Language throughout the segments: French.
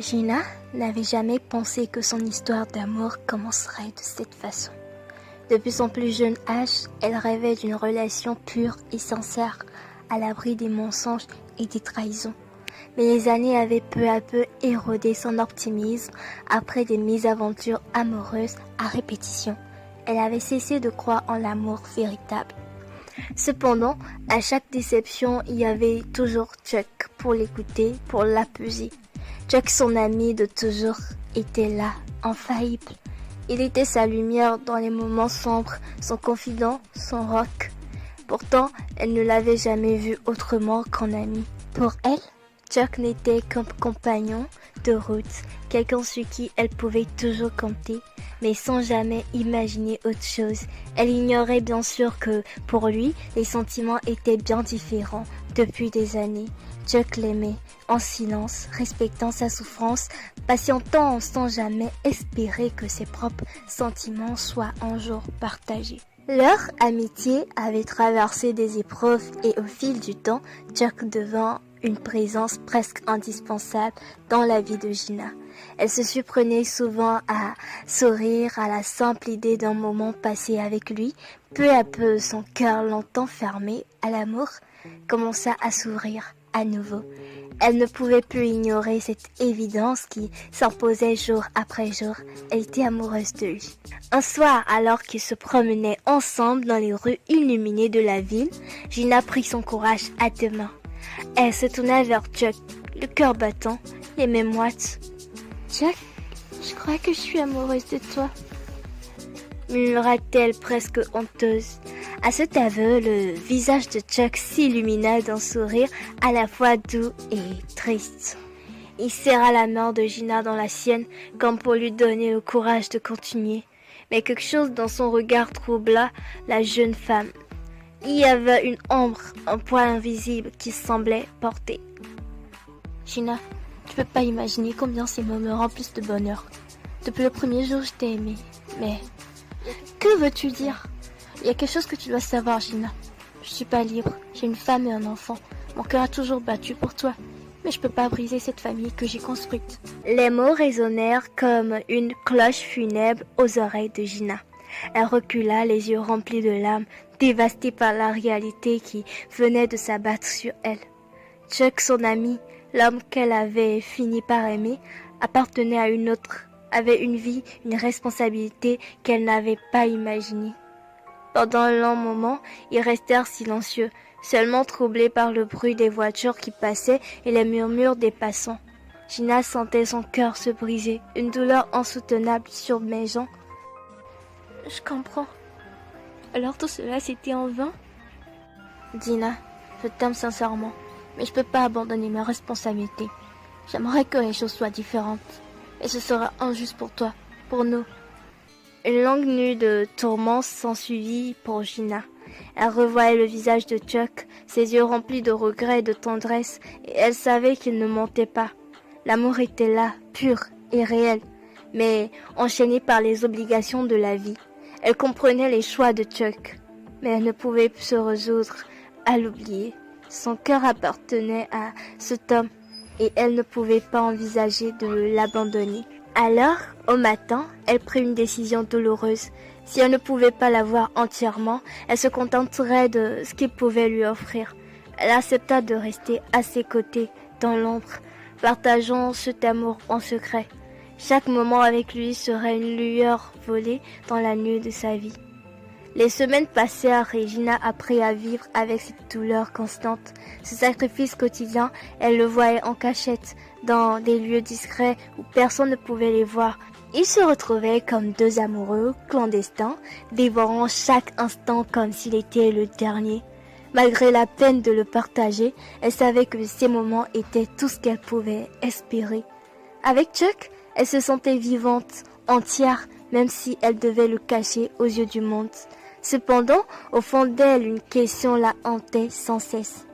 Gina n'avait jamais pensé que son histoire d'amour commencerait de cette façon. Depuis son plus jeune âge, elle rêvait d'une relation pure et sincère, à l'abri des mensonges et des trahisons. Mais les années avaient peu à peu érodé son optimisme après des mésaventures amoureuses à répétition. Elle avait cessé de croire en l'amour véritable. Cependant, à chaque déception, il y avait toujours Chuck pour l'écouter, pour l'apaiser. Chuck, son ami de toujours, était là, infaillible. Il était sa lumière dans les moments sombres, son confident, son roc. Pourtant, elle ne l'avait jamais vu autrement qu'en ami. Pour elle, Chuck n'était qu'un compagnon de route, quelqu'un sur qui elle pouvait toujours compter, mais sans jamais imaginer autre chose. Elle ignorait bien sûr que, pour lui, les sentiments étaient bien différents depuis des années. Chuck l'aimait, en silence, respectant sa souffrance, patientant sans jamais espérer que ses propres sentiments soient un jour partagés. Leur amitié avait traversé des épreuves et au fil du temps, Chuck devint une présence presque indispensable dans la vie de Gina. Elle se surprenait souvent à sourire à la simple idée d'un moment passé avec lui. Peu à peu, son cœur longtemps fermé à l'amour commença à s'ouvrir à nouveau. Elle ne pouvait plus ignorer cette évidence qui s'imposait jour après jour. Elle était amoureuse de lui. Un soir, alors qu'ils se promenaient ensemble dans les rues illuminées de la ville, Gina prit son courage à deux mains. Elle se tourna vers Chuck, le cœur battant, les mains moites. « Chuck, je crois que je suis amoureuse de toi. » murmura-t-elle presque honteuse. À cet aveu, le visage de Chuck s'illumina d'un sourire à la fois doux et triste. Il serra la main de Gina dans la sienne comme pour lui donner le courage de continuer. Mais quelque chose dans son regard troubla la jeune femme. Il y avait une ombre, un poids invisible qui semblait porter. Gina, tu peux pas imaginer combien ces mots me remplissent de bonheur. Depuis le premier jour, je t'ai aimé. Mais que veux-tu dire? Il y a quelque chose que tu dois savoir, Gina. Je suis pas libre. J'ai une femme et un enfant. Mon cœur a toujours battu pour toi. Mais je peux pas briser cette famille que j'ai construite. Les mots résonnèrent comme une cloche funèbre aux oreilles de Gina. Elle recula, les yeux remplis de larmes, dévastée par la réalité qui venait de s'abattre sur elle. Chuck, son ami, l'homme qu'elle avait fini par aimer, appartenait à une autre, avait une vie, une responsabilité qu'elle n'avait pas imaginée. Pendant un long moment, ils restèrent silencieux, seulement troublés par le bruit des voitures qui passaient et les murmures des passants. Gina sentait son cœur se briser, une douleur insoutenable submergeant. « Je comprends. Alors tout cela, c'était en vain? » Gina, je t'aime sincèrement, mais je peux pas abandonner mes responsabilités. J'aimerais que les choses soient différentes, et ce sera injuste pour toi, pour nous. Une longue nuit de tourments s'ensuivit pour Gina. Elle revoyait le visage de Chuck, ses yeux remplis de regrets et de tendresse, et elle savait qu'il ne mentait pas. L'amour était là, pur et réel, mais enchaîné par les obligations de la vie. Elle comprenait les choix de Chuck, mais elle ne pouvait se résoudre à l'oublier. Son cœur appartenait à cet homme, et elle ne pouvait pas envisager de l'abandonner. Alors, au matin, elle prit une décision douloureuse. Si elle ne pouvait pas l'avoir entièrement, elle se contenterait de ce qu'il pouvait lui offrir. Elle accepta de rester à ses côtés, dans l'ombre, partageant cet amour en secret. Chaque moment avec lui serait une lueur volée dans la nuit de sa vie. Les semaines passèrent et Gina apprit à vivre avec cette douleur constante. Ce sacrifice quotidien, elle le voyait en cachette, dans des lieux discrets où personne ne pouvait les voir. Ils se retrouvaient comme deux amoureux clandestins, dévorant chaque instant comme s'il était le dernier. Malgré la peine de le partager, elle savait que ces moments étaient tout ce qu'elle pouvait espérer. Avec Chuck, elle se sentait vivante, entière, même si elle devait le cacher aux yeux du monde. Cependant, au fond d'elle, une question la hantait sans cesse.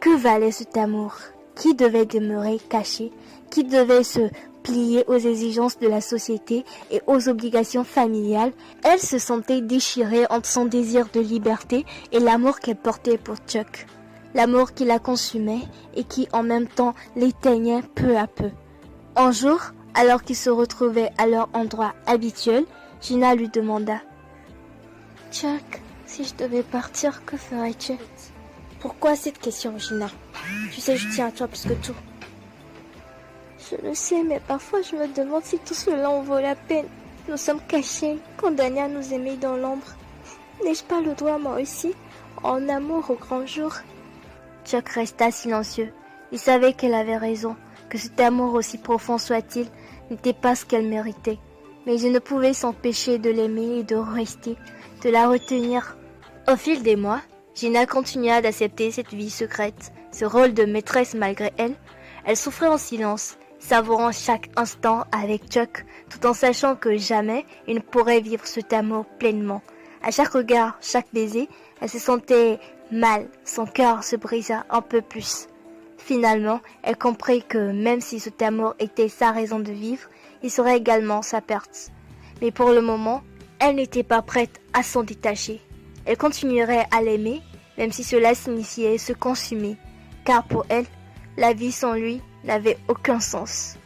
Que valait cet amour? Qui devait demeurer caché? Qui devait se plier aux exigences de la société et aux obligations familiales? Elle se sentait déchirée entre son désir de liberté et l'amour qu'elle portait pour Chuck. L'amour qui la consumait et qui en même temps l'éteignait peu à peu. Un jour, alors qu'ils se retrouvaient à leur endroit habituel, Gina lui demanda « Chuck, si je devais partir, que ferais-tu » Pourquoi cette question, Gina? Tu sais, je tiens à toi plus que tout. Je le sais, mais parfois je me demande si tout cela en vaut la peine. Nous sommes cachés, condamnés à nous aimer dans l'ombre. N'ai-je pas le droit, moi aussi, en amour au grand jour? Chuck resta silencieux. Il savait qu'elle avait raison, que cet amour, aussi profond soit-il, n'était pas ce qu'elle méritait. Mais il ne pouvait s'empêcher de l'aimer et de rester, de la retenir. Au fil des mois, Gina continua d'accepter cette vie secrète, ce rôle de maîtresse malgré elle. Elle souffrait en silence, savourant chaque instant avec Chuck, tout en sachant que jamais il ne pourrait vivre cet amour pleinement. À chaque regard, chaque baiser, elle se sentait mal, son cœur se brisa un peu plus. Finalement, elle comprit que même si cet amour était sa raison de vivre, il serait également sa perte. Mais pour le moment, elle n'était pas prête à s'en détacher. Elle continuerait à l'aimer, même si cela signifiait se consumer, car pour elle, la vie sans lui n'avait aucun sens.